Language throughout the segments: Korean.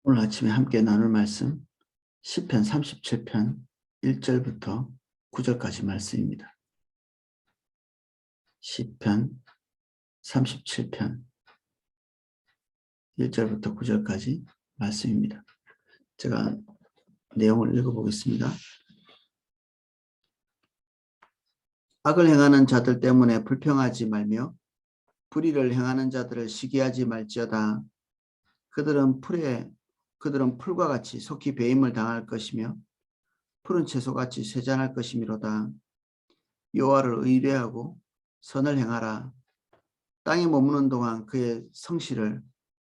오늘 아침에 함께 나눌 말씀 시편 37편 1절부터 9절까지 말씀입니다. 시편 37편 1절부터 9절까지 말씀입니다. 제가 내용을 읽어보겠습니다. 악을 행하는 자들 때문에 불평하지 말며 불의를 행하는 자들을 시기하지 말지어다. 그들은 풀과 같이 속히 배임을 당할 것이며 푸른 채소같이 쇠잔할 것이미로다. 여호와를 의뢰하고 선을 행하라. 땅에 머무는 동안 그의 성실을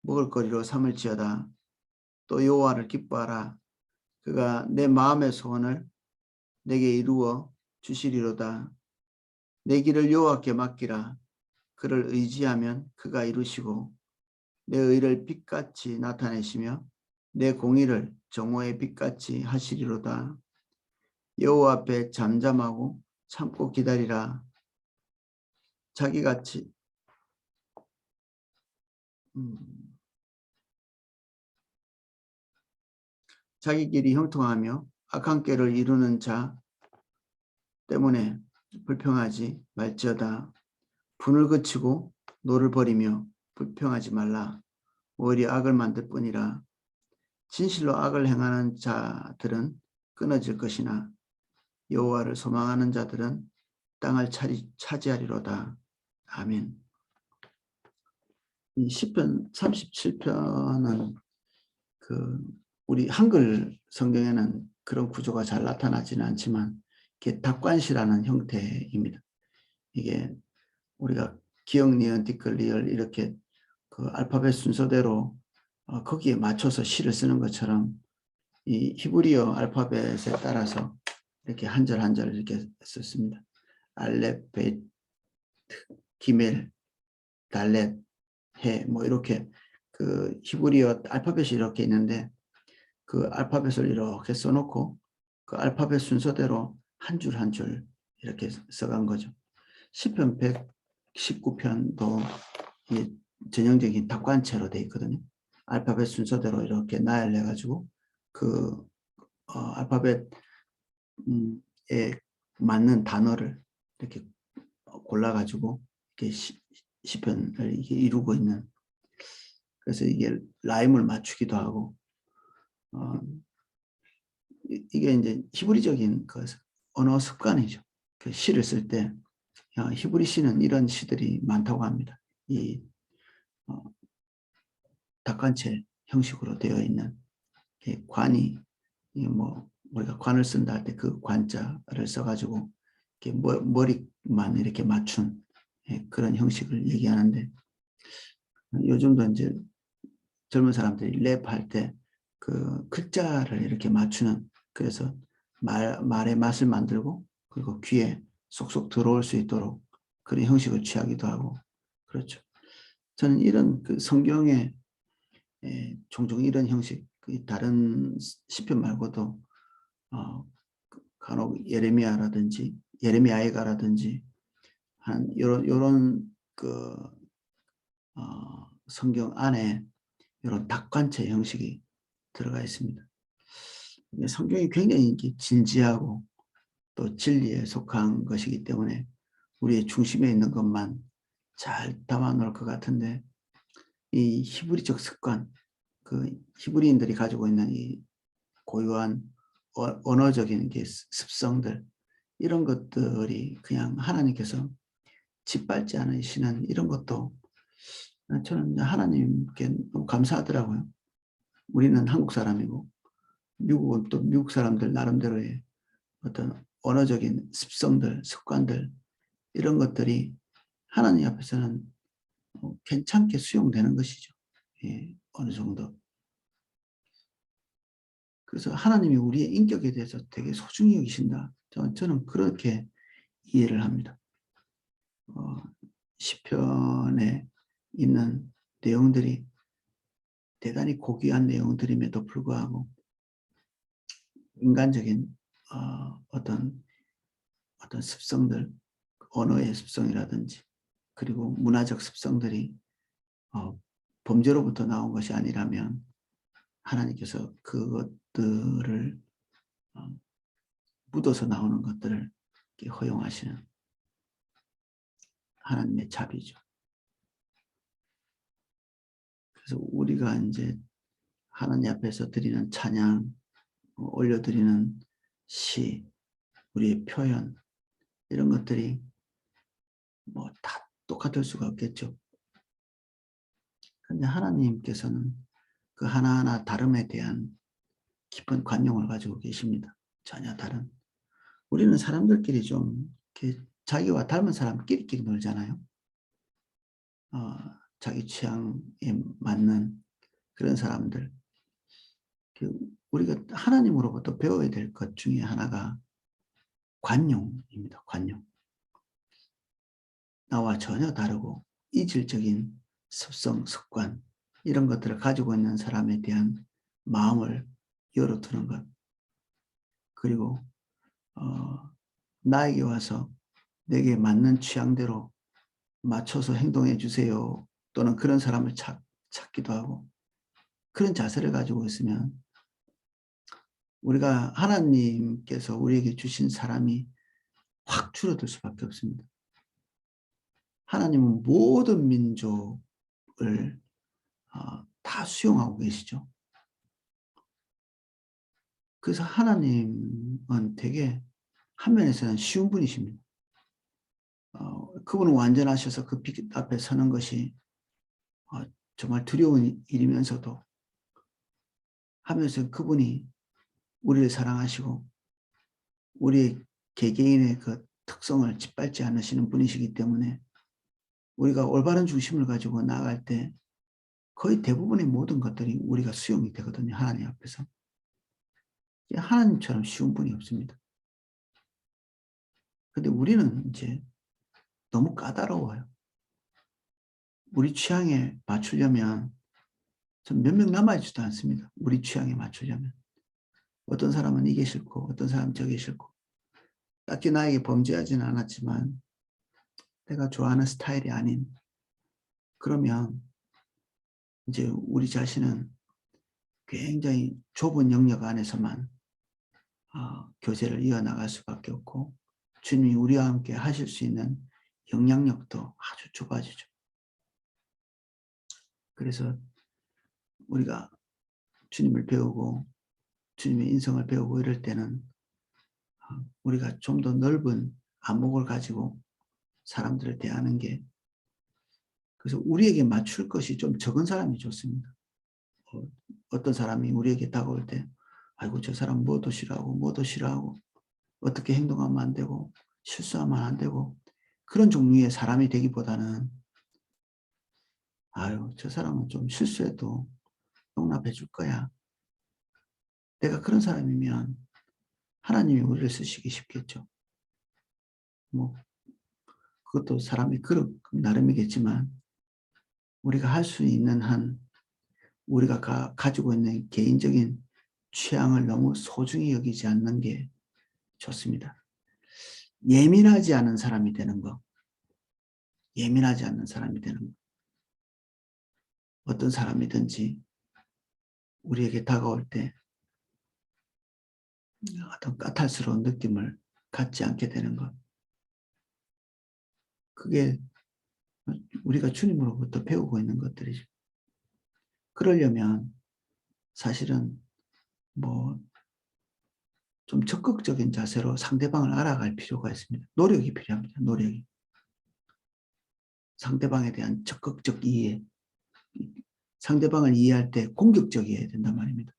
먹을거리로 삼을지어다. 또 여호와를 기뻐하라. 그가 내 마음의 소원을 내게 이루어 주시리로다. 내 길을 여호와께 맡기라. 그를 의지하면 그가 이루시고 내 의를 빛같이 나타내시며 내 공의를 정오의 빛같이 하시리로다. 여호와 앞에 잠잠하고 참고 기다리라. 자기 길이 형통하며 악한 꾀를 이루는 자 때문에 불평하지 말지어다. 분을 그치고 노를 버리며 불평하지 말라. 오히려 악을 만들 뿐이라. 진실로 악을 행하는 자들은 끊어질 것이나 여호와를 소망하는 자들은 땅을 차지하리로다. 아멘. 이 시편 37편은 우리 한글 성경에는 그런 구조가 잘 나타나지는 않지만 이게 닭관시라는 형태입니다. 이게 우리가 기역, 니은, 디귿, 리을 이렇게 그 알파벳 순서대로 거기에 맞춰서 시를 쓰는 것처럼 이 히브리어 알파벳에 따라서 이렇게 한 절 한 절 이렇게 썼습니다. 알렙, 베이트, 기멜, 달렛, 해 뭐 이렇게 그 히브리어 알파벳이 이렇게 있는데 그 알파벳을 이렇게 써놓고 그 알파벳 순서대로 한 줄 한 줄 이렇게 써간 거죠. 시편 119편도 이 전형적인 닭관체로 되어 있거든요. 알파벳 순서대로 이렇게 나열해 가지고 그 알파벳에 맞는 단어를 이렇게 골라 가지고 이렇게 시편을 이게 이루고 있는, 그래서 이게 라임을 맞추기도 하고 이게 이제 히브리적인 그 언어 습관이죠. 그 시를 쓸 때 히브리 시는 이런 시들이 많다고 합니다. 이 닭관체 형식으로 되어 있는 관이 뭐 우리가 관을 쓴다 할 때 그 관자를 써가지고 이렇게 머리만 이렇게 맞춘 그런 형식을 얘기하는데, 요즘도 이제 젊은 사람들이 랩할 때 그 글자를 이렇게 맞추는, 그래서 말의 맛을 만들고 그리고 귀에 쏙쏙 들어올 수 있도록 그런 형식을 취하기도 하고 그렇죠. 저는 이런 그 성경에 종종 이런 형식, 다른 시편 말고도 간혹 예레미야라든지 한 요런 그 성경 안에 이런 닭관체 형식이 들어가 있습니다. 성경이 굉장히 진지하고 또 진리에 속한 것이기 때문에 우리의 중심에 있는 것만 잘 담아 놓을 것 같은데, 이 히브리적 습관, 그 히브리인들이 가지고 있는 이 고유한 언어적인 습성들, 이런 것들이 그냥 하나님께서 짓밟지 않으시는 이런 것도 저는 하나님께 너무 감사하더라고요. 우리는 한국 사람이고 미국은 또 미국 사람들 나름대로의 어떤 언어적인 습성들, 습관들, 이런 것들이 하나님 앞에서는 괜찮게 수용되는 것이죠. 예, 어느 정도. 그래서 하나님이 우리의 인격에 대해서 되게 소중히 여기신다. 저는 그렇게 이해를 합니다. 시편에 있는 내용들이 대단히 고귀한 내용들임에도 불구하고 인간적인 어떤 습성들, 언어의 습성이라든지 그리고 문화적 습성들이 범죄로부터 나온 것이 아니라면 하나님께서 그것들을 묻어서 나오는 것들을 허용하시는 하나님의 자비죠. 그래서 우리가 이제 하나님 앞에서 드리는 찬양, 올려드리는 시, 우리의 표현, 이런 것들이 뭐 다 똑같을 수가 없겠죠. 그런데 하나님께서는 그 하나하나 다름에 대한 깊은 관용을 가지고 계십니다. 전혀 다른. 우리는 사람들끼리 좀 이렇게 자기와 닮은 사람끼리끼리 놀잖아요. 자기 취향에 맞는 그런 사람들. 우리가 하나님으로부터 배워야 될 것 중에 하나가 관용입니다. 관용. 나와 전혀 다르고 이질적인 습성, 습관 이런 것들을 가지고 있는 사람에 대한 마음을 열어두는 것. 그리고 나에게 와서 내게 맞는 취향대로 맞춰서 행동해 주세요. 또는 그런 사람을 찾기도 하고 그런 자세를 가지고 있으면 우리가 하나님께서 우리에게 주신 사람이 확 줄어들 수밖에 없습니다. 하나님은 모든 민족을 다 수용하고 계시죠. 그래서 하나님은 되게 한 면에서는 쉬운 분이십니다. 그분은 완전하셔서 그 빛 앞에 서는 것이 정말 두려운 일이면서도 하면서 그분이 우리를 사랑하시고 우리의 개개인의 그 특성을 짓밟지 않으시는 분이시기 때문에 우리가 올바른 중심을 가지고 나아갈 때 거의 대부분의 모든 것들이 우리가 수용이 되거든요. 하나님 앞에서. 하나님처럼 쉬운 분이 없습니다. 근데 우리는 이제 너무 까다로워요. 우리 취향에 맞추려면 전 몇 명 남아있지도 않습니다. 우리 취향에 맞추려면. 어떤 사람은 이게 싫고 어떤 사람은 저게 싫고 딱히 나에게 범죄하지는 않았지만 내가 좋아하는 스타일이 아닌 그러면 이제 우리 자신은 굉장히 좁은 영역 안에서만 교제를 이어나갈 수밖에 없고 주님이 우리와 함께 하실 수 있는 영향력도 아주 좁아지죠. 그래서 우리가 주님을 배우고 주님의 인성을 배우고 이럴 때는 우리가 좀 더 넓은 안목을 가지고 사람들을 대하는 게 그래서 우리에게 맞출 것이 좀 적은 사람이 좋습니다. 어떤 사람이 우리에게 다가올 때 아이고 저 사람 뭐도 싫어하고 뭐도 싫어하고 어떻게 행동하면 안 되고 실수하면 안 되고 그런 종류의 사람이 되기보다는 아유 저 사람은 좀 실수해도 용납해 줄 거야. 내가 그런 사람이면 하나님이 우리를 쓰시기 쉽겠죠. 뭐 그것도 사람이 그릇 나름이겠지만 우리가 할 수 있는 한 우리가 가지고 있는 개인적인 취향을 너무 소중히 여기지 않는 게 좋습니다. 예민하지 않은 사람이 되는 거. 예민하지 않는 사람이 되는 거. 어떤 사람이든지 우리에게 다가올 때 어떤 까탈스러운 느낌을 갖지 않게 되는 것. 그게 우리가 주님으로부터 배우고 있는 것들이죠. 그러려면 사실은 뭐 좀 적극적인 자세로 상대방을 알아갈 필요가 있습니다. 노력이 필요합니다. 노력이. 상대방에 대한 적극적 이해. 상대방을 이해할 때 공격적이어야 된단 말입니다.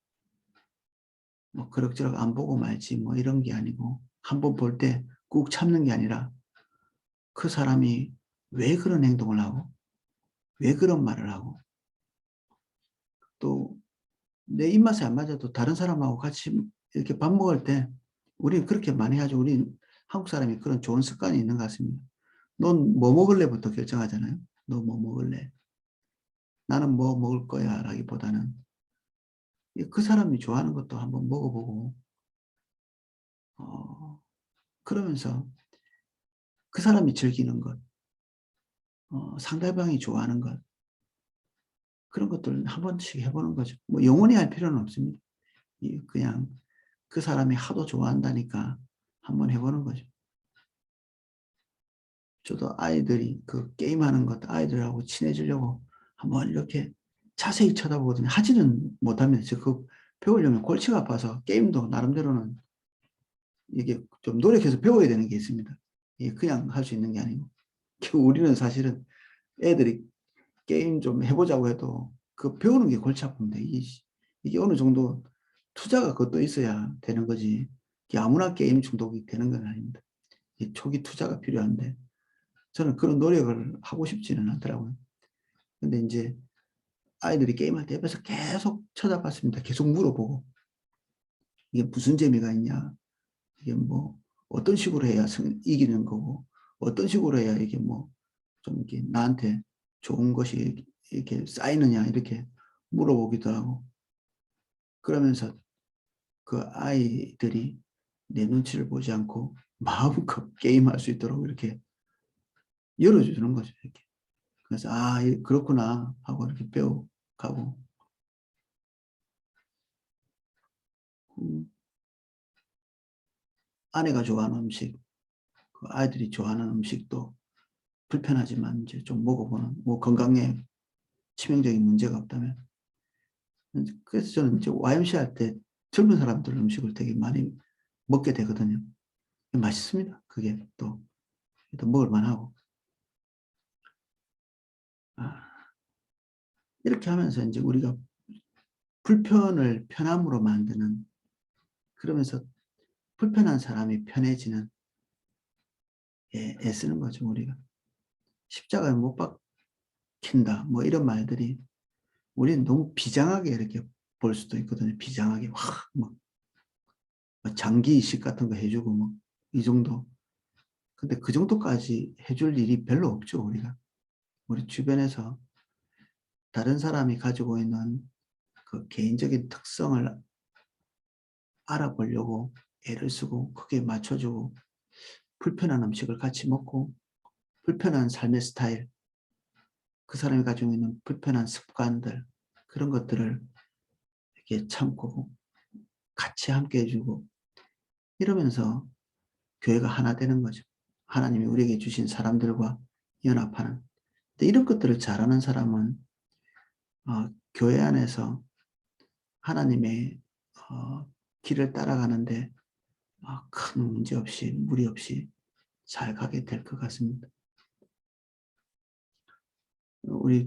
뭐 그럭저럭 안 보고 말지 뭐 이런 게 아니고 한번 볼 때 꾹 참는 게 아니라 그 사람이 왜 그런 행동을 하고 왜 그런 말을 하고 또 내 입맛에 안 맞아도 다른 사람하고 같이 이렇게 밥 먹을 때 우리는 그렇게 많이 하죠. 우리 한국 사람이 그런 좋은 습관이 있는 것 같습니다. 넌 뭐 먹을래부터 결정하잖아요. 너 뭐 먹을래? 나는 뭐 먹을 거야 라기보다는 그 사람이 좋아하는 것도 한번 먹어보고 그러면서 그 사람이 즐기는 것 상대방이 좋아하는 것 그런 것들 한 번씩 해보는 거죠. 뭐 영원히 할 필요는 없습니다. 그냥 그 사람이 하도 좋아한다니까 한번 해보는 거죠. 저도 아이들이 그 게임하는 것, 아이들하고 친해지려고 한번 이렇게 자세히 쳐다보거든요. 하지는 못합니다. 그 배우려면 골치가 아파서 게임도 나름대로는 이게 좀 노력해서 배워야 되는 게 있습니다. 이게 그냥 할 수 있는 게 아니고. 우리는 사실은 애들이 게임 좀 해보자고 해도 그 배우는 게 골치 아픕니다. 이게 어느 정도 투자가 그것도 있어야 되는 거지. 이게 아무나 게임 중독이 되는 건 아닙니다. 초기 투자가 필요한데 저는 그런 노력을 하고 싶지는 않더라고요. 근데 이제 아이들이 게임할 때 옆에서 계속 쳐다봤습니다. 계속 물어보고 이게 무슨 재미가 있냐, 이게 뭐 어떤 식으로 해야 이기는 거고 어떤 식으로 해야 이게 뭐 좀 이렇게 나한테 좋은 것이 이렇게 쌓이느냐 이렇게 물어보기도 하고, 그러면서 그 아이들이 내 눈치를 보지 않고 마음껏 게임할 수 있도록 이렇게 열어주는 거죠. 이렇게. 그래서 그렇구나 하고 이렇게 배워가고, 음, 아내가 좋아하는 음식, 그 아이들이 좋아하는 음식도 불편하지만 이제 좀 먹어보는, 뭐 건강에 치명적인 문제가 없다면. 그래서 저는 이제 YMC 할 때 젊은 사람들 음식을 되게 많이 먹게 되거든요. 맛있습니다. 그게 또 먹을 만하고. 이렇게 하면서 이제 우리가 불편을 편함으로 만드는, 그러면서 불편한 사람이 편해지는, 애쓰는 거죠, 우리가. 십자가에 못 박힌다, 뭐 이런 말들이 우리는 너무 비장하게 이렇게 볼 수도 있거든요. 비장하게, 막, 장기 이식 같은 거 해주고, 뭐, 이 정도. 근데 그 정도까지 해줄 일이 별로 없죠, 우리가. 우리 주변에서 다른 사람이 가지고 있는 그 개인적인 특성을 알아보려고 애를 쓰고, 크게 맞춰주고, 불편한 음식을 같이 먹고, 불편한 삶의 스타일, 그 사람이 가지고 있는 불편한 습관들, 그런 것들을 이렇게 참고 같이 함께 해주고, 이러면서 교회가 하나 되는 거죠. 하나님이 우리에게 주신 사람들과 연합하는. 근데 이런 것들을 잘하는 사람은 교회 안에서 하나님의 길을 따라가는데 큰 문제 없이, 무리 없이 잘 가게 될 것 같습니다. 우리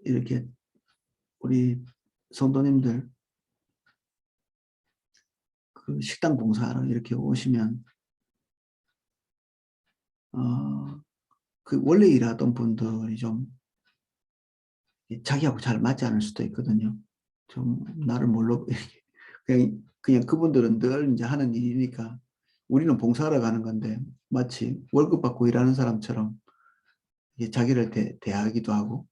이렇게 우리 성도님들 그 식당 봉사하러 이렇게 오시면 그 원래 일하던 분들이 좀 자기하고 잘 맞지 않을 수도 있거든요. 좀 나를 몰라 그냥 그분들은 늘 이제 하는 일이니까 우리는 봉사하러 가는 건데 마치 월급 받고 일하는 사람처럼 자기를 대하기도 하고,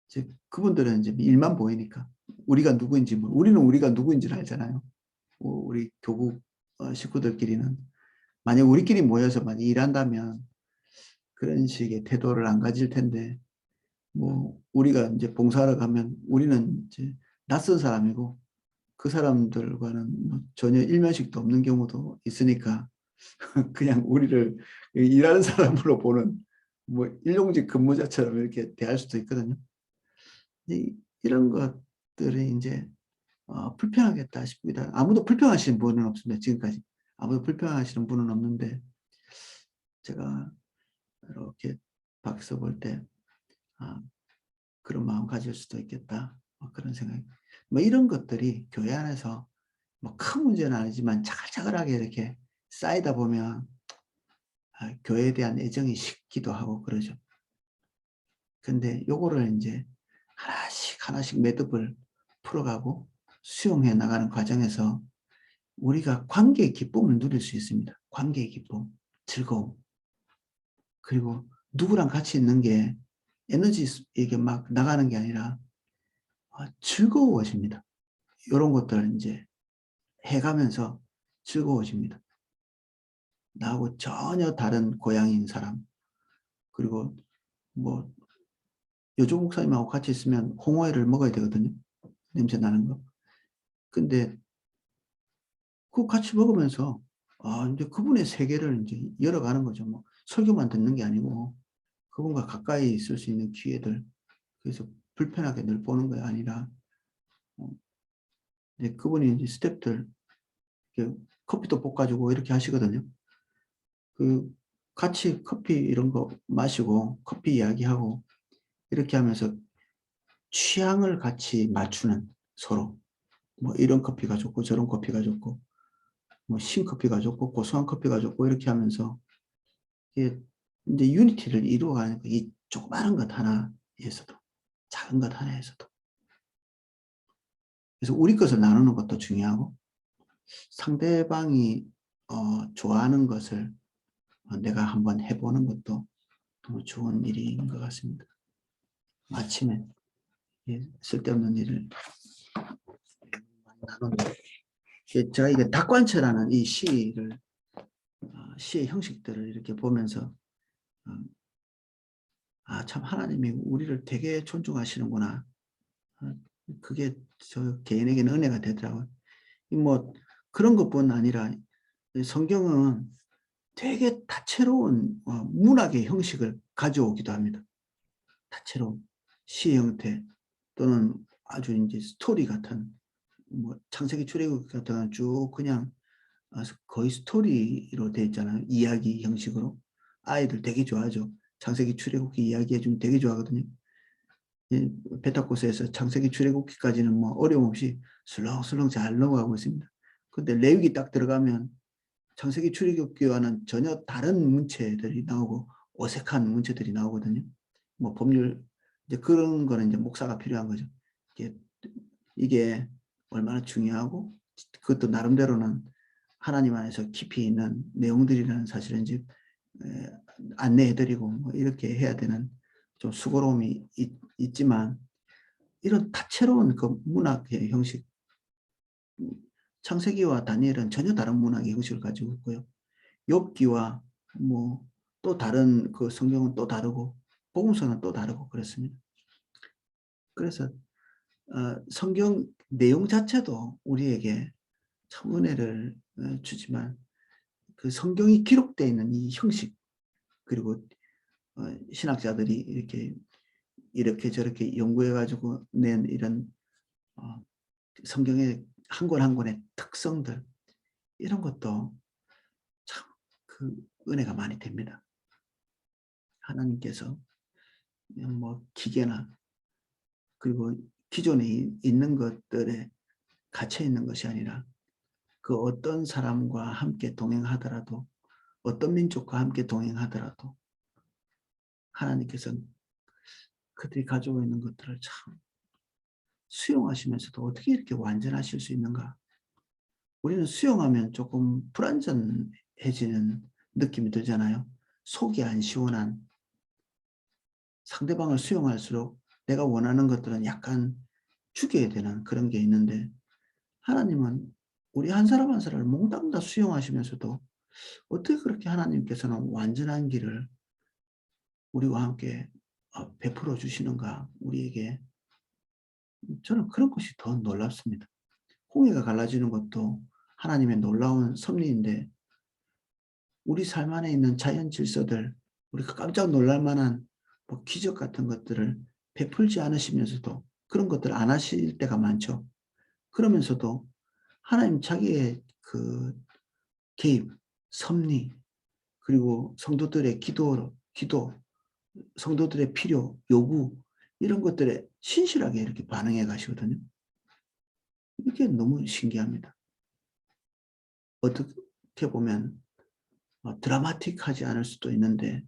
이제 그분들은 이제 일만 보이니까 우리가 누구인지, 우리는 우리가 누구인지를 알잖아요. 우리 교국 식구들끼리는 만약 우리끼리 모여서 만약 일한다면 그런 식의 태도를 안 가질 텐데, 뭐 우리가 이제 봉사하러 가면 우리는 이제 낯선 사람이고 그 사람들과는 뭐 전혀 일면식도 없는 경우도 있으니까 그냥 우리를 일하는 사람으로 보는 뭐 일용직 근무자처럼 이렇게 대할 수도 있거든요. 이런 것들이 이제 불편하겠다 싶습니다. 아무도 불평하시는 분은 없습니다. 지금까지 아무도 불평하시는 분은 없는데, 제가 이렇게 밖에서 볼 때 그런 마음 가질 수도 있겠다, 그런 생각. 뭐 이런 것들이 교회 안에서 뭐 큰 문제는 아니지만 차근차근하게 이렇게 쌓이다 보면 교회에 대한 애정이 식기도 하고 그러죠. 근데 요거를 이제 하나씩 하나씩 매듭을 풀어가고 수용해 나가는 과정에서 우리가 관계의 기쁨을 누릴 수 있습니다. 관계의 기쁨, 즐거움. 그리고 누구랑 같이 있는 게 에너지 이게 막 나가는 게 아니라 즐거워집니다. 이런 것들을 이제 해가면서 즐거워집니다. 나하고 전혀 다른 고향인 사람, 그리고 뭐 여조 목사님하고 같이 있으면 홍어회를 먹어야 되거든요. 냄새 나는 거. 근데 그 같이 먹으면서 이제 그분의 세계를 이제 열어가는 거죠. 뭐 설교만 듣는 게 아니고 그분과 가까이 있을 수 있는 기회들. 그래서 불편하게 늘 보는 게 아니라 어 이제 그분이 이제 스태프들 이렇게 커피도 볶아주고 이렇게 하시거든요. 그 같이 커피 이런 거 마시고 커피 이야기하고 이렇게 하면서 취향을 같이 맞추는 서로. 뭐 이런 커피가 좋고 저런 커피가 좋고 뭐 신커피가 좋고 고소한 커피가 좋고 이렇게 하면서 이게 인제 유니티를 이루어가는 이 조그마한 것 하나에서도 작은 것 하나에서도. 그래서 우리 것을 나누는 것도 중요하고 상대방이 좋아하는 것을 내가 한번 해 보는 것도 너무 좋은 일인 것 같습니다. 아침에 쓸데없는 일을 많이 나누는데 제가 이게 닭관체라는 이 시를 시의 형식들을 이렇게 보면서 어 참 하나님이 우리를 되게 존중하시는구나. 어 그게 저 개인에게는 은혜가 되더라고요. 이 뭐 그런 것뿐 아니라 이 성경은 되게 다채로운 문학의 형식을 가져오기도 합니다. 다채로운 시 형태 또는 아주 인제 스토리 같은 뭐 창세기 출애굽기 같은 건 쭉 그냥 거의 스토리로 돼 있잖아요. 이야기 형식으로. 아이들 되게 좋아하죠. 창세기 출애굽기 이야기해 주면 되게 좋아하거든요. 이 베타코스에서 창세기 출애굽기까지는 뭐 어려움 없이 술렁술렁 잘 넘어가고 있습니다. 근데 레위기 딱 들어가면 창세기 출애굽기와는 전혀 다른 문체들이 나오고 어색한 문체들이 나오거든요. 뭐 법률 이제 그런 거는 이제 목사가 필요한 거죠. 이게 이게 얼마나 중요하고 그것도 나름대로는 하나님 안에서 깊이 있는 내용들이라는 사실을 인제 에 안내해 드리고 뭐 이렇게 해야 되는 좀 수고로움이 있지만 이런 다채로운 그 문학의 형식 창세기와 다니엘은 전혀 다른 문학의 형식을 가지고 있고요. 욥기와 뭐 또 다른 그 성경은 또 다르고 복음서는 또 다르고 그렇습니다. 그래서 성경 내용 자체도 우리에게 참 은혜를 주지만 그 성경이 기록되어 있는 이 형식 그리고 신학자들이 이렇게 저렇게 연구해 가지고 낸 이런 어 성경의 한 권 한 권의 특성들 이런 것도 참 그 은혜가 많이 됩니다. 하나님께서 그냥 뭐 기계나 그리고 기존에 있는 것들에 갇혀 있는 것이 아니라 그 어떤 사람과 함께 동행하더라도 어떤 민족과 함께 동행하더라도 하나님께서는 그들이 가지고 있는 것들을 참 수용하시면서도 어떻게 이렇게 완전하실 수 있는가. 우리는 수용하면 조금 불완전해지는 느낌이 들잖아요. 속이 안 시원한 상대방을 수용할수록 내가 원하는 것들은 약간 죽여야 되는 그런 게 있는데 하나님은 우리 한 사람 한 사람을 몽땅 다 수용하시면서도 어떻게 그렇게 하나님께서는 완전한 길을 우리와 함께 베풀어 주시는가 우리에게 저는 그런 것이 더 놀랍습니다. 홍해가 갈라지는 것도 하나님의 놀라운 섭리인데 우리 삶 안에 있는 자연 질서들 우리가 깜짝 놀랄 만한 뭐 기적 같은 것들을 베풀지 않으시면서도 그런 것들을 안 하실 때가 많죠. 그러면서도 하나님 자기의 그 개입, 섭리 그리고 성도들의 기도, 성도들의 필요, 요구 이런 것들에 신실하게 이렇게 반응해 가시거든요. 이게 너무 신기합니다. 어떻게 보면 드라마틱하지 않을 수도 있는데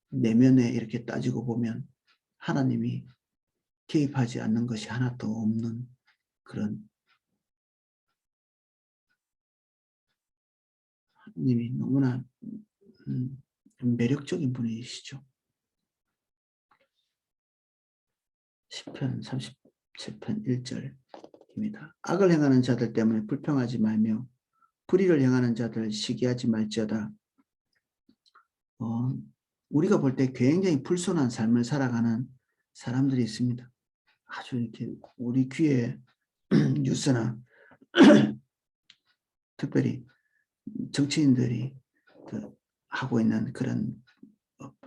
내면에 이렇게 따지고 보면 하나님이 개입하지 않는 것이 하나도 없는 그런 하나님이 너무나 좀 매력적인 분이시죠. 시편 37편 1절입니다. 악을 행하는 자들 때문에 불평하지 말며 불의를 행하는 자들 시기하지 말지어다. 어 우리가 볼 때 굉장히 불손한 삶을 살아가는 사람들이 있습니다. 아주 이렇게 우리 귀에 뉴스나 특별히 정치인들이 그 하고 있는 그런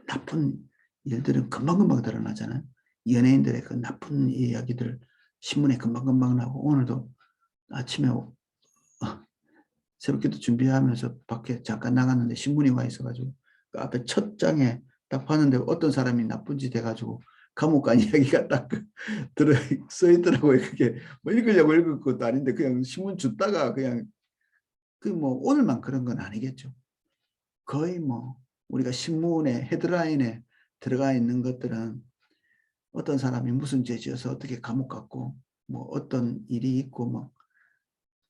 나쁜 일들은 금방금방 드러나잖아요. 연예인들의 그 나쁜 이야기들 신문에 금방금방 나오고, 오늘도 아침에 새벽기도 준비하면서 밖에 잠깐 나갔는데 신문이 와 있어가지고 그 앞에 첫 장에 딱 봤는데 어떤 사람이 나쁜 짓 해가지고 감옥 간 이야기가 딱 들어 써 있더라고요. 그게 뭐 읽으려고 읽을 것도 아닌데 그냥 신문 줬다가 그냥 그 뭐 오늘만 그런 건 아니겠죠. 거의 뭐 우리가 신문에 헤드라인에 들어가 있는 것들은 어떤 사람이 무슨 죄 지어서 어떻게 감옥 갔고 뭐 어떤 일이 있고 뭐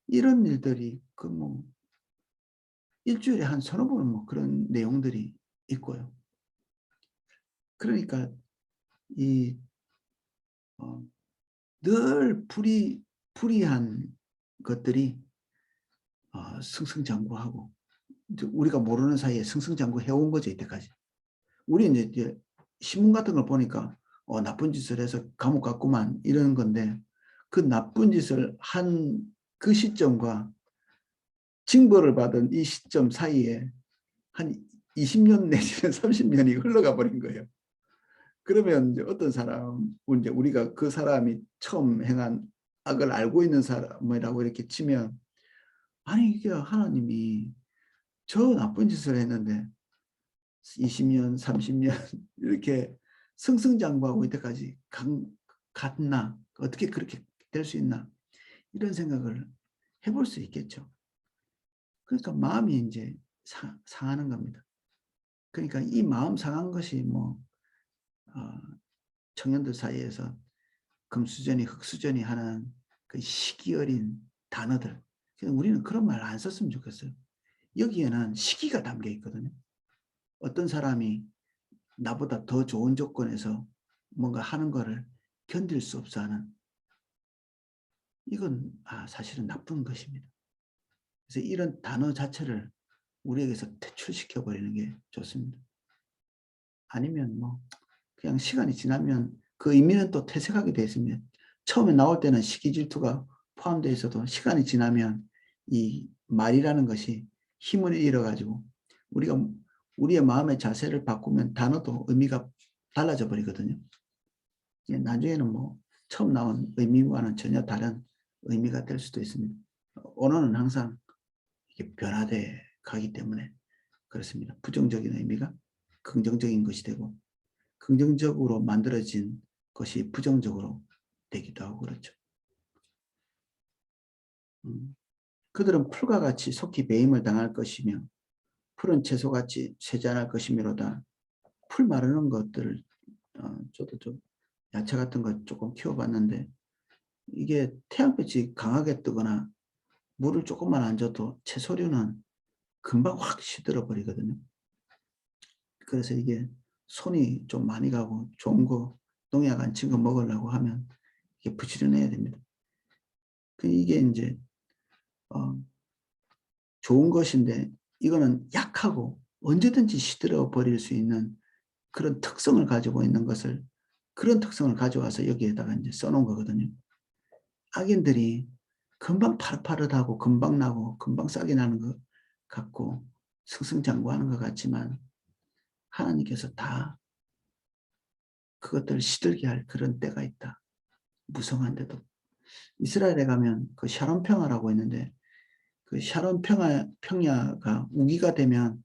이런 일들이 그 뭐 일주일에 한 서너 번은 뭐 그런 내용들이 있고요. 그러니까 이 늘 불이한 것들이 승승장구하고 우리가 모르는 사이에 승승장구 해온 거죠, 이때까지. 우리 이제 신문 같은 걸 보니까 나쁜 짓을 해서 감옥 갔구만 이러는 건데, 그 나쁜 짓을 한 그 시점과 징벌을 받은 이 시점 사이에 한 20년 내지는 30년이 흘러가 버린 거예요. 그러면 이제 어떤 사람, 이제 우리가 그 사람이 처음 행한 악을 알고 있는 사람이라고 이렇게 치면, 아니 이게 하나님이 저 나쁜 짓을 했는데 20년, 30년 이렇게 승승장구하고 이때까지 갔나? 어떻게 그렇게 될 수 있나? 이런 생각을 해볼 수 있겠죠. 그러니까 마음이 이제 상하는 겁니다. 그러니까 이 마음 상한 것이 뭐 청년들 사이에서 금수저니 흙수저니 하는 그 시기 어린 단어들. 우리는 그런 말 안 썼으면 좋겠어요. 여기에는 시기가 담겨 있거든요. 어떤 사람이 나보다 더 좋은 조건에서 뭔가 하는 거를 견딜 수 없어 하는, 이건 사실은 나쁜 것입니다. 그래서 이런 단어 자체를 우리에게서 퇴출시켜 버리는 게 좋습니다. 아니면 뭐 그냥 시간이 지나면 그 의미는 또 퇴색하게 되어 있습니다. 처음에 나올 때는 시기 질투가 포함되어 있어도 시간이 지나면 이 말이라는 것이 힘을 잃어가지고 우리가 우리의 마음의 자세를 바꾸면 단어도 의미가 달라져 버리거든요. 나중에는 뭐 처음 나온 의미와는 전혀 다른 의미가 될 수도 있습니다. 언어는 항상 이게 변화돼 가기 때문에 그렇습니다. 부정적인 의미가 긍정적인 것이 되고 긍정적으로 만들어진 것이 부정적으로 되기도 하고 그렇죠. 그들은 풀과 같이 속히 배임을 당할 것이며 푸른 채소같이 쇠잔할 것이미로다. 풀 마르는 것들을 저도 좀 야채 같은 거 조금 키워봤는데 이게 태양빛이 강하게 뜨거나 물을 조금만 안 줘도 채소류는 금방 확 시들어 버리거든요. 그래서 이게 손이 좀 많이 가고 좋은 거 농약 안 친 거 먹으려고 하면 이게 부지런해야 됩니다. 이게 이제 좋은 것인데 이거는 약하고 언제든지 시들어 버릴 수 있는 그런 특성을 가지고 있는 것을, 그런 특성을 가져와서 여기에다가 이제 써놓은 거거든요. 악인들이 금방 파릇파릇하고 금방 나고 금방 싹이 나는 것 같고 승승장구하는 것 같지만 하나님께서 다 그것들을 시들게 할 그런 때가 있다. 무성한데도. 이스라엘에 가면 그 샤론 평야라고 있는데 그 샤론 평야가 우기가 되면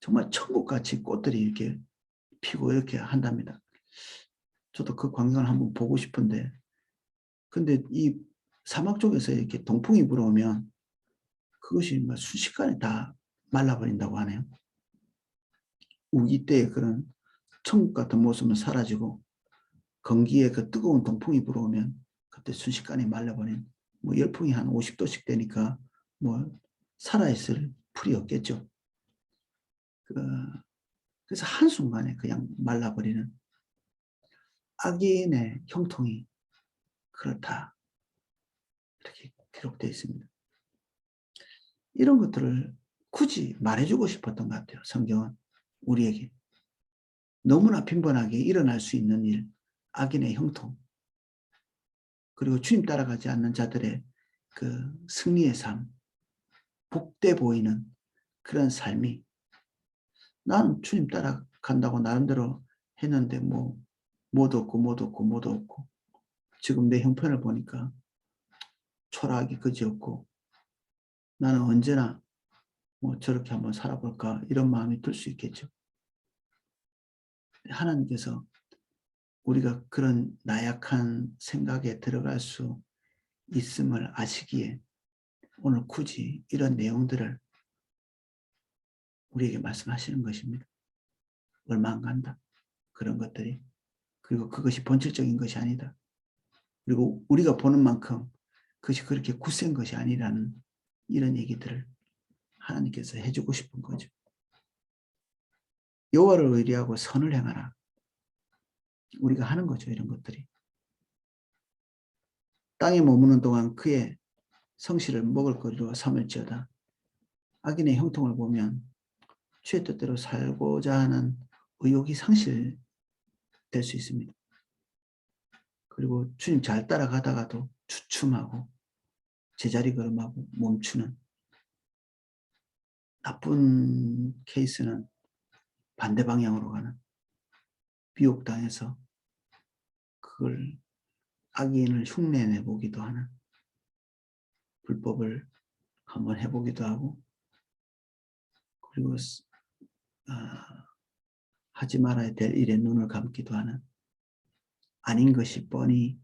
정말 천국같이 꽃들이 이렇게 피고 이렇게 한답니다. 저도 그 광경을 한번 보고 싶은데, 근데 이 사막 쪽에서 이렇게 동풍이 불어오면 그것이 순식간에 다 말라버린다고 하네요. 우기 때의 그런 천국 같은 모습은 사라지고 건기에 그 뜨거운 동풍이 불어오면 그때 순식간에 말라버린, 뭐 열풍이 한 50도씩 되니까 뭐 살아있을 풀이 없겠죠. 그래서 한순간에 그냥 말라버리는 악인의 형통이 그렇다. 이렇게 기록되어 있습니다. 이런 것들을 굳이 말해주고 싶었던 것 같아요. 성경은 우리에게. 너무나 빈번하게 일어날 수 있는 일, 악인의 형통, 그리고 주님 따라가지 않는 자들의 그 승리의 삶, 복돼 보이는 그런 삶이, 나는 주님 따라간다고 나름대로 했는데 뭐 못 얻고 지금 내 형편을 보니까 초라하기 그지없고 나는 언제나 뭐 저렇게 한번 살아볼까 이런 마음이 들 수 있겠죠. 하나님께서 우리가 그런 나약한 생각에 들어갈 수 있음을 아시기에 오늘 굳이 이런 내용들을 우리에게 말씀하시는 것입니다. 얼마 안 간다. 그런 것들이. 그리고 그것이 본질적인 것이 아니다. 그리고 우리가 보는 만큼 그것이 그렇게 굳센 것이 아니라는 이런 얘기들을 하나님께서 해주고 싶은 거죠. 여호와를 의리하고 선을 행하라. 우리가 하는 거죠. 이런 것들이. 땅에 머무는 동안 그의 성실을 먹을 거리로 삼을지어다. 악인의 형통을 보면 주의 뜻대로 살고자 하는 의욕이 상실될 수 있습니다. 그리고 주님 잘 따라가다가도 주춤하고 제자리 걸음하고 멈추는, 나쁜 케이스는 반대 방향으로 가는, 미혹당해서 그걸 악인을 흉내내 보기도 하는, 불법을 한번 해보기도 하고, 그리고 하지 말아야 될 일에 눈을 감기도 하는, 아닌 것이 뻔히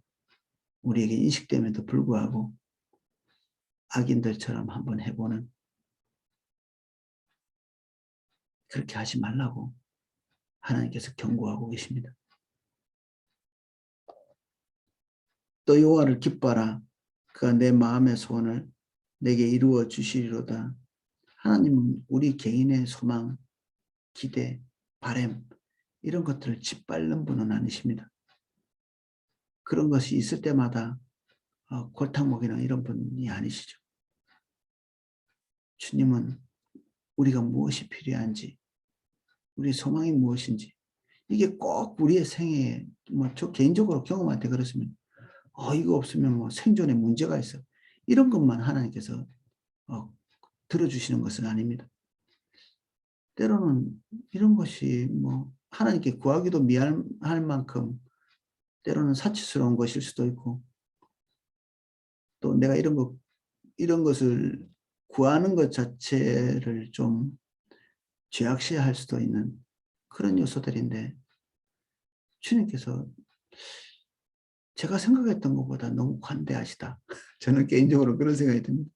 우리에게 인식됨에도 불구하고 악인들처럼 한번 해보는, 그렇게 하지 말라고 하나님께서 경고하고 계십니다. 또 여호와를 기뻐하라. 그가 내 마음의 소원을 내게 이루어 주시리로다. 하나님은 우리 개인의 소망, 기대, 바람 이런 것들을 짓밟는 분은 아니십니다. 그런 것이 있을 때마다 골탕 먹이는 이런 분이 아니시죠. 주님은 우리가 무엇이 필요한지, 우리의 소망이 무엇인지, 이게 꼭 우리의 생애에, 저 개인적으로 경험할 때 그렇습니다. 이거 없으면 뭐 생존에 문제가 있어. 이런 것만 하나님께서 들어주시는 것은 아닙니다. 때로는 이런 것이 뭐 하나님께 구하기도 미안할 만큼 때로는 사치스러운 것일 수도 있고, 또 내가 이런 것을 구하는 것 자체를 좀 죄악시할 수도 있는 그런 요소들인데, 주님께서 제가 생각했던 것보다 너무 관대하시다. 저는 개인적으로 그런 생각이 듭니다.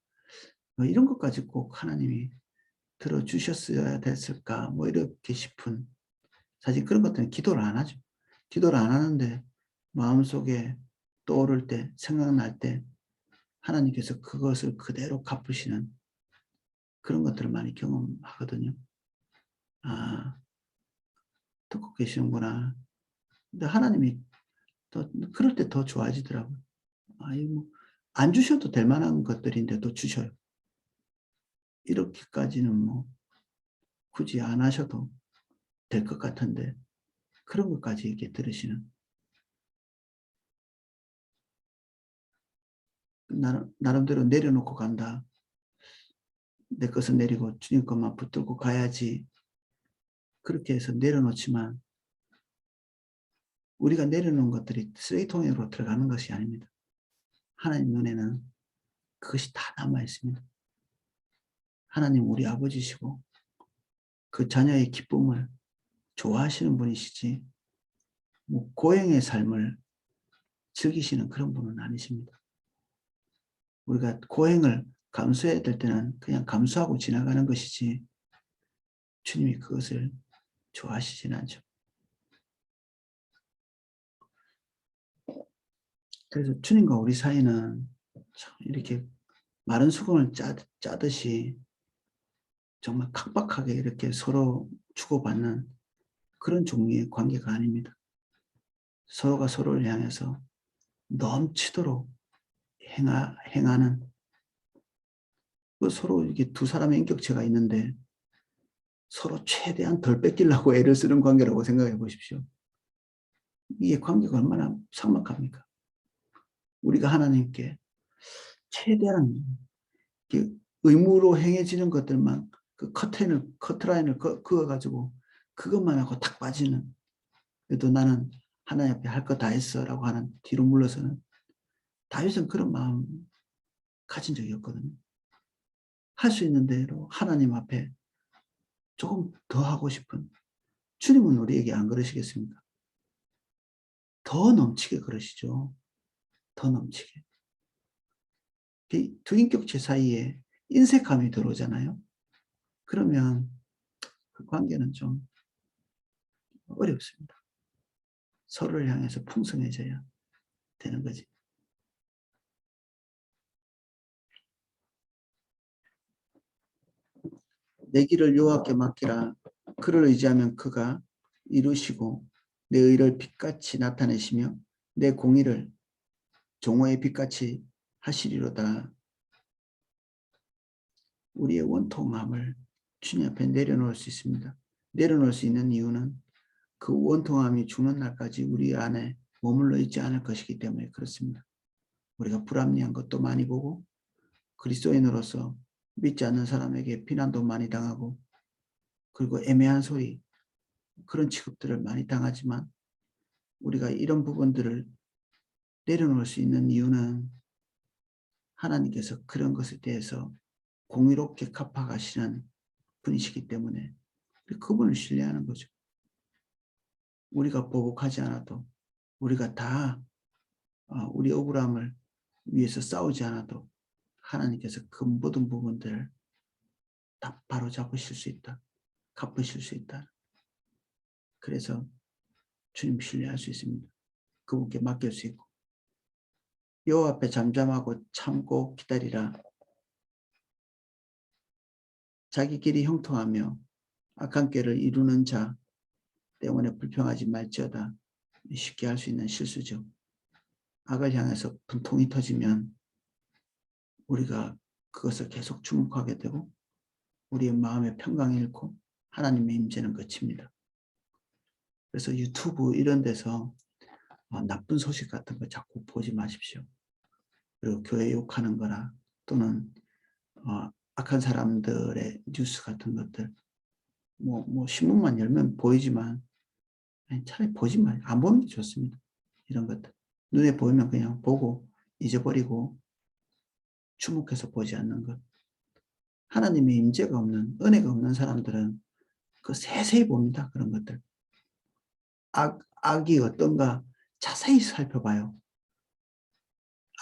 이런 것까지 꼭 하나님이 들어주셨어야 됐을까? 뭐 이렇게 싶은, 사실 그런 것들은 기도를 안 하죠. 기도를 안 하는데 마음속에 떠오를 때, 생각날 때 하나님께서 그것을 그대로 갚으시는 그런 것들을 많이 경험하거든요. 듣고 계시는구나. 근데 하나님이 더 그럴 때 더 좋아지더라고요. 뭐 안 주셔도 될 만한 것들인데도 주셔요. 이렇게까지는 뭐 굳이 안 하셔도 될 것 같은데 그런 것까지 이렇게 들으시는, 나름대로 내려놓고 간다. 내 것은 내리고 주님 것만 붙들고 가야지. 그렇게 해서 내려놓지만 우리가 내려놓은 것들이 쓰레기통으로 들어가는 것이 아닙니다. 하나님 눈에는 그것이 다 남아 있습니다. 하나님 우리 아버지시고 그 자녀의 기쁨을 좋아하시는 분이시지 뭐 고행의 삶을 즐기시는 그런 분은 아니십니다. 우리가 고행을 감수해야 될 때는 그냥 감수하고 지나가는 것이지 주님이 그것을 좋아하시진 않죠. 그래서 주님과 우리 사이는 참 이렇게 마른 수건을 짜듯이 정말 각박하게 이렇게 서로 주고받는 그런 종류의 관계가 아닙니다. 서로가 서로를 향해서 넘치도록 행하는, 서로 이게 두 사람의 인격체가 있는데 서로 최대한 덜 뺏기려고 애를 쓰는 관계라고 생각해 보십시오. 이게 관계가 얼마나 삭막합니까? 우리가 하나님께 최대한 의무로 행해지는 것들만 그 커트라인을 그어가지고 그것만 하고 탁 빠지는, 그래도 나는 하나님 앞에 할 거 다 했어라고 하는 뒤로 물러서는, 다윗은 그런 마음 가진 적이 없거든요. 할 수 있는 대로 하나님 앞에 조금 더 하고 싶은, 주님은 우리에게 안 그러시겠습니까? 더 넘치게 그러시죠. 더 넘치게. 두 인격체 사이에 인색함이 들어오잖아요. 그러면 그 관계는 좀 어렵습니다. 서로를 향해서 풍성해져야 되는 거지. 내 길을 여호와께 맡기라. 그를 의지하면 그가 이루시고 내 의를 빛같이 나타내시며 내 공의를 종호의 빛같이 하시리로다. 우리의 원통함을 주님 앞에 내려놓을 수 있습니다. 내려놓을 수 있는 이유는 그 원통함이 죽는 날까지 우리 안에 머물러 있지 않을 것이기 때문에 그렇습니다. 우리가 불합리한 것도 많이 보고 그리스도인으로서 믿지 않는 사람에게 비난도 많이 당하고 그리고 애매한 소리, 그런 취급들을 많이 당하지만 우리가 이런 부분들을 내려놓을 수 있는 이유는 하나님께서 그런 것에 대해서 공의롭게 갚아가시는 분이시기 때문에 그분을 신뢰하는 거죠. 우리가 보복하지 않아도, 우리가 다 우리 억울함을 위해서 싸우지 않아도 하나님께서 그 모든 부분들을 다 바로잡으실 수 있다. 갚으실 수 있다. 그래서 주님 신뢰할 수 있습니다. 그분께 맡길 수 있고, 여호와 앞에 잠잠하고 참고 기다리라. 자기 길이 형통하며 악한 꾀를 이루는 자 때문에 불평하지 말지어다. 쉽게 할 수 있는 실수죠. 악을 향해서 분통이 터지면 우리가 그것을 계속 주목하게 되고 우리의 마음의 평강을 잃고 하나님의 임재는 그칩니다. 그래서 유튜브 이런 데서 나쁜 소식 같은 거 자꾸 보지 마십시오. 그리고 교회 욕하는 거나 또는 악한 사람들의 뉴스 같은 것들, 뭐 신문만 열면 보이지만 차라리 보지 마. 안 보는 게 좋습니다. 이런 것들. 눈에 보이면 그냥 보고 잊어버리고 주목해서 보지 않는 것. 하나님의 임재가 없는, 은혜가 없는 사람들은 그 세세히 봅니다. 그런 것들. 악이 어떤가 자세히 살펴봐요.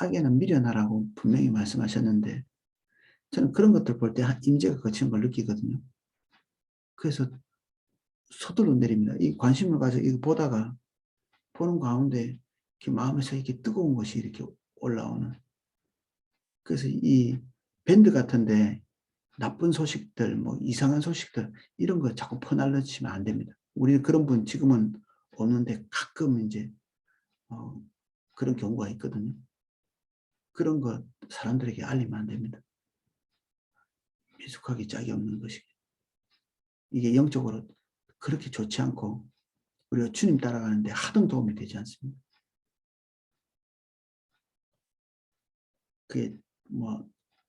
악에는 미련하라고 분명히 말씀하셨는데 저는 그런 것들 볼 때 임재가 거치는 걸 느끼거든요. 그래서 서둘러 내립니다. 이 관심을 가지고 이거 보다가 보는 가운데 이렇게 마음에서 이렇게 뜨거운 것이 이렇게 올라오는. 그래서 이 밴드 같은데 나쁜 소식들, 뭐 이상한 소식들 이런 거 자꾸 퍼날려치면 안 됩니다. 우리는 그런 분 지금은 없는데 가끔 이제 그런 경우가 있거든요. 그런 거 사람들에게 알리면 안 됩니다. 미숙하기 짝이 없는 것이. 이게 영적으로 그렇게 좋지 않고 우리가 주님 따라가는데 하등 도움이 되지 않습니다. 그게 뭐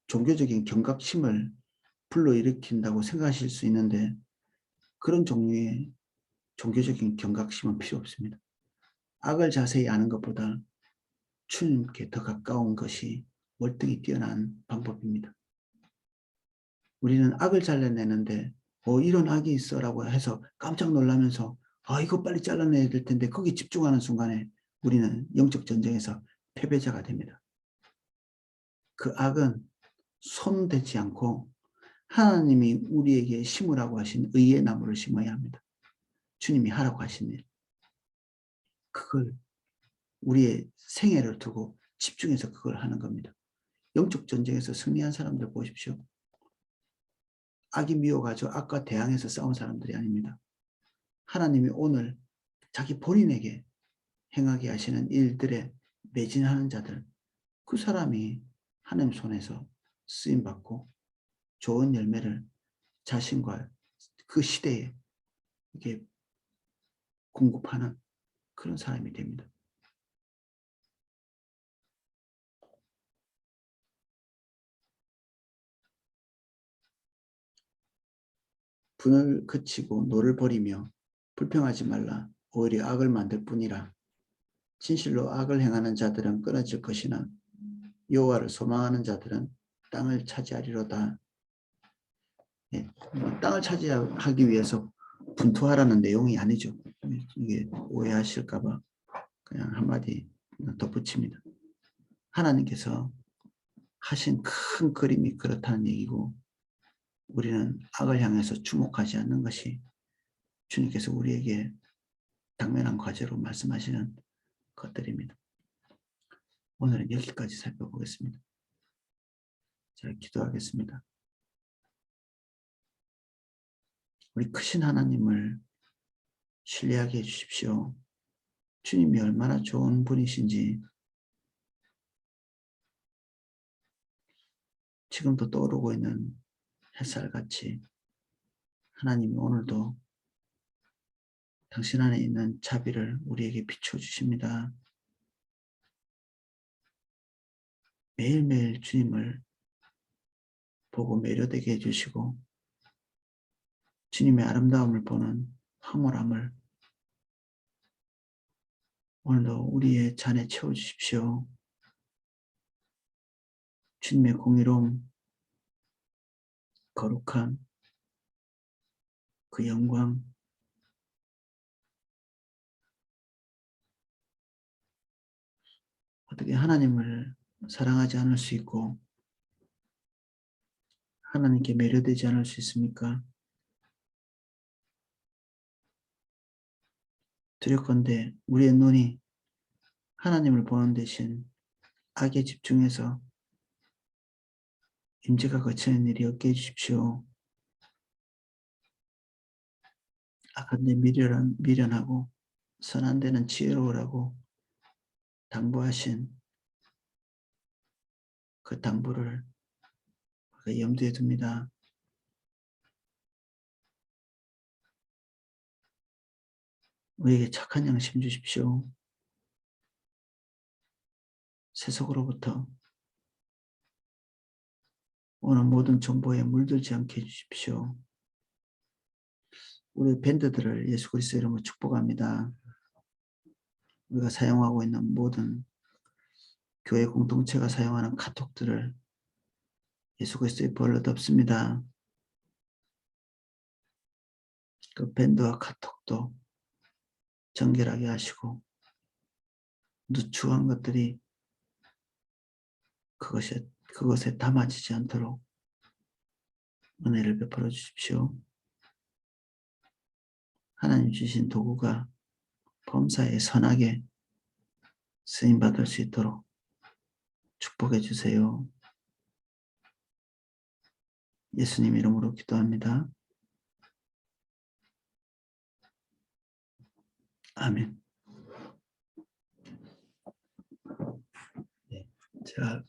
종교적인 경각심을 불러일으킨다고 생각하실 수 있는데 그런 종류의 종교적인 경각심은 필요 없습니다. 악을 자세히 아는 것보다 주님께 더 가까운 것이 월등히 뛰어난 방법입니다. 우리는 악을 잘라내는데 이런 악이 있어라고 해서 깜짝 놀라면서 이거 빨리 잘라내야 될 텐데 거기 집중하는 순간에 우리는 영적 전쟁에서 패배자가 됩니다. 그 악은 손대지 않고 하나님이 우리에게 심으라고 하신 의의 나무를 심어야 합니다. 주님이 하라고 하신 일. 그걸 우리의 생애를 두고 집중해서 그걸 하는 겁니다. 영적 전쟁에서 승리한 사람들 보십시오. 악이 미워가지고 악과 대항해서 싸운 사람들이 아닙니다. 하나님이 오늘 자기 본인에게 행하게 하시는 일들에 매진하는 자들, 그 사람이 하나님 손에서 쓰임받고 좋은 열매를 자신과 그 시대에 이게 공급하는 그런 사람이 됩니다. 분을 그치고 노를 버리며 불평하지 말라. 오히려 악을 만들 뿐이라. 진실로 악을 행하는 자들은 끊어질 것이나 여호와를 소망하는 자들은 땅을 차지하리로다. 예, 땅을 차지하기 위해서 분투하라는 내용이 아니죠. 이게 오해하실까 봐 그냥 한마디 덧붙입니다. 하나님께서 하신 큰 그림이 그렇다는 얘기고, 우리는 악을 향해서 주목하지 않는 것이 주님께서 우리에게 당면한 과제로 말씀하시는 것들입니다. 오늘은 여기까지 살펴보겠습니다. 자, 기도하겠습니다. 우리 크신 하나님을 신뢰하게 해주십시오. 주님이 얼마나 좋은 분이신지 지금도 떠오르고 있는 햇살같이 하나님이 오늘도 당신 안에 있는 자비를 우리에게 비춰주십니다. 매일매일 주님을 보고 매료되게 해주시고 주님의 아름다움을 보는 황홀함을 오늘도 우리의 잔에 채워주십시오. 주님의 공의로움, 거룩함, 그 영광, 어떻게 하나님을 사랑하지 않을 수 있고 하나님께 매료되지 않을 수 있습니까? 두렵건대 우리의 눈이 하나님을 보는 대신 악에 집중해서 임재가 거치는 일이 없게 해주십시오. 악한 데 미련하고 선한 데는 지혜로우라고 당부하신 그 당부를 염두에 둡니다. 우리에게 착한 양심 주십시오. 세속으로부터 오늘 모든 정보에 물들지 않게 해주십시오. 우리 밴드들을 예수 그리스도 이름으로 축복합니다. 우리가 사용하고 있는 모든 교회 공동체가 사용하는 카톡들을 예수 그리스도의 벌로 덮습니다. 그 밴드와 카톡도 정결하게 하시고 누추한 것들이 그것에 담아지지 않도록 은혜를 베풀어 주십시오. 하나님 주신 도구가 범사에 선하게 쓰임받을 수 있도록 축복해 주세요. 예수님 이름으로 기도합니다. 아멘. 네, 제가